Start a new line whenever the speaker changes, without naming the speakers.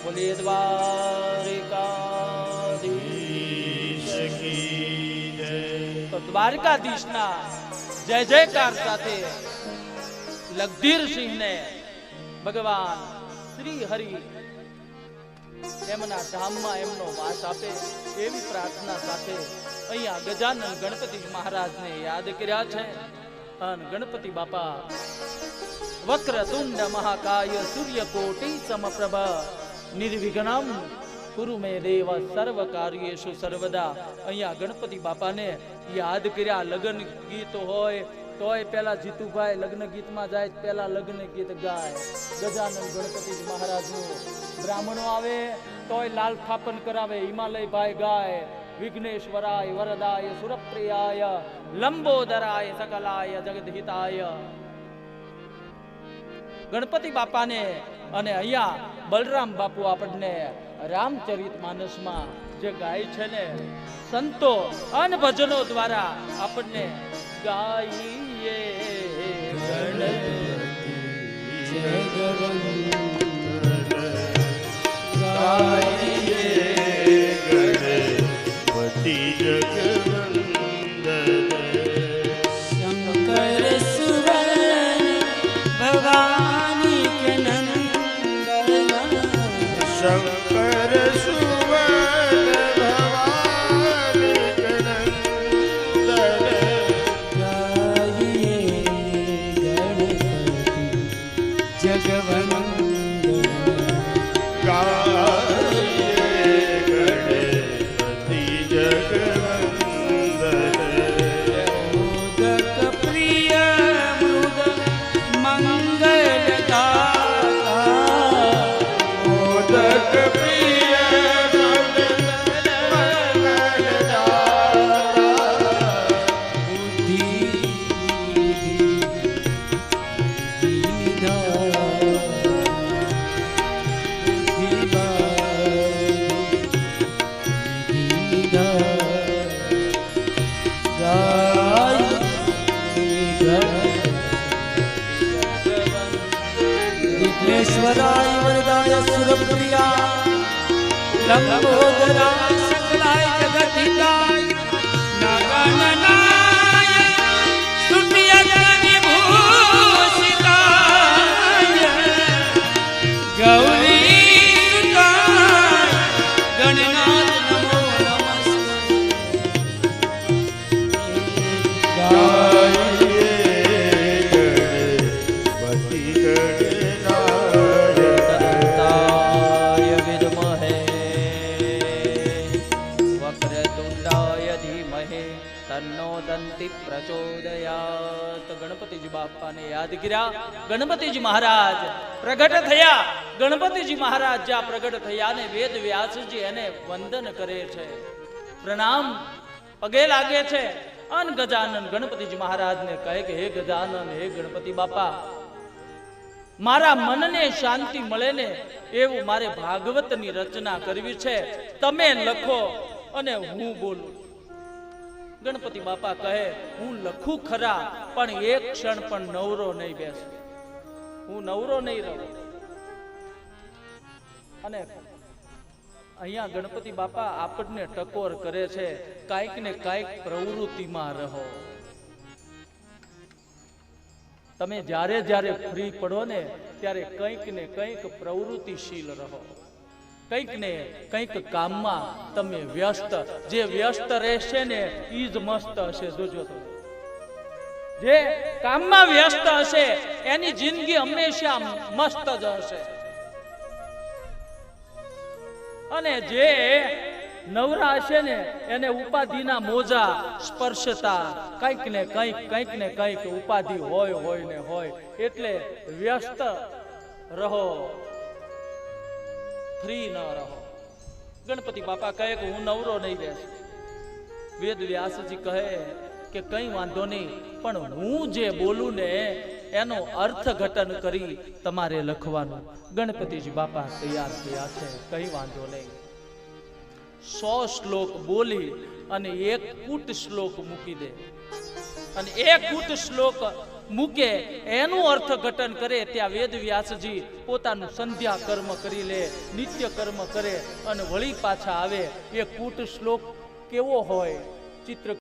બોલીએ દ્વારિકાધીશ કી જય। તો દ્વારકાધીશના જય જયકાર સાથે લગધીરસિંહને ભગવાન શ્રી હરિ એમના ધામમાં એમનો વાસ આપે એવી પ્રાર્થના સાથે અહીંયા ગજાનન ગણપતિ મહારાજને યાદ કર્યા છે। અને ગણપતિ બાપા વક્રતુંડ મહાકાય સૂર્યકોટિ સમપ્રભ નિર્વિઘ્નમ કુરુ મે દેવ સર્વ કાર્યેષુ સર્વદા। અહીંયા ગણપતિ બાપાને યાદ કર્યા। લગ્ન ગીત હોય તોય પેલા જીતુભાઈ લગ્ન ગીતમાં જાય પેલા લગ્ન ગીત ગાય ગજાનન ગણપતિ મહારાજનું। બ્રાહ્મણો આવે તોય લાલ થાપન કરાવે હિમાલય ભાઈ ગાય વિઘ્નેશ્વરાય વરદાય સુરપ્રિયાય લંબોદરાય સકલાય જગદહિતાય। ગણપતિ બાપાને અને અહીંયા બલરામ બાપુ આપણને રામચરિત માનસમાં જે ગાય છે ને સંતો અને ભજનો દ્વારા આપણને ગાઈએ ગણપતિ
શંકર સુવન ભવાની કે નંદન
શંકર સુવન ભવાની કે નંદન
ગાઈએ ગણપતિ જગવંદન विघ्नेश्वराय वरदाय सुरप्रिया लंबोदराय सकलाय जगदहिताय नागाननाय स्तुतियज्ञ विभूषिताय गौरी सुताय गणनाथ नमो
પ્રચોદયાત। ગણપતિજી બાપાને યાદ કર્યા। ગણપતિજી મહારાજ પ્રગટ થયા। ગણપતિજી મહારાજ જ્યાં પ્રગટ થયા ને વેદ વ્યાસજી એને વંદન કરે છે પ્રણામ પગે લાગે છે। અન ગજાનન ગણપતિજી મહારાજને કહે કે હે ગજાનન હે ગણપતિ બાપા મારા મનને શાંતિ મળે ને એવું મારે ભાગવતની રચના કરવી છે તમે લખો અને હું બોલું। ગણપતિ બાપા કહે હું લખું ખરા પણ એક ક્ષણ પણ નવરો નહીં બેસું હું નવરો નહીં રહું। અને અહીંયા ગણપતિ બાપા આપણને ટકોર કરે છે કાંઈક ને કાંઈક પ્રવૃત્તિમાં રહો। તમે જ્યારે જ્યારે ફ્રી પડો ને ત્યારે કંઈક ને કંઈક પ્રવૃત્તિશીલ રહો। કંઈક ને કંઈક કામમાં તમે વ્યસ્ત જે વ્યસ્ત રહેશે ને ઈ જ મસ્ત હશે। જોજો જે કામમાં વ્યસ્ત હશે એની જિંદગી હંમેશા મસ્ત જ હશે। અને જે નવરા હશે ને એને ઉપાધિના મોજા સ્પર્શતા કંઈક ને કંઈક ઉપાધિ હોય ને હોય। એટલે વ્યસ્ત રહો ફ્રી ન રહો। ગણપતિ બાપા કહે કે હું નવરો નહીં બેસું। વેદ વ્યાસજી કહે કે કઈ વાંધો નહીં પણ હું જે બોલું ને એનો અર્થઘટન કરી તમારે લખવાનું। ગણપતિજી બાપા તૈયાર થયા છે કઈ વાંધો નહીં। 100 શ્લોક બોલી અને એક કૂટ શ્લોક મૂકી દે અને એક કૂટ શ્લોક મૂકે એનું અર્થઘટન કરે ત્યાં વેદ વ્યાસજી પોતાનું સંધ્યા કર્મ કરી લે, નિત્ય કર્મ કરે અને વળી પાછા આવે. એ કૂટ શ્લોક કેવો હોય ચિત્ર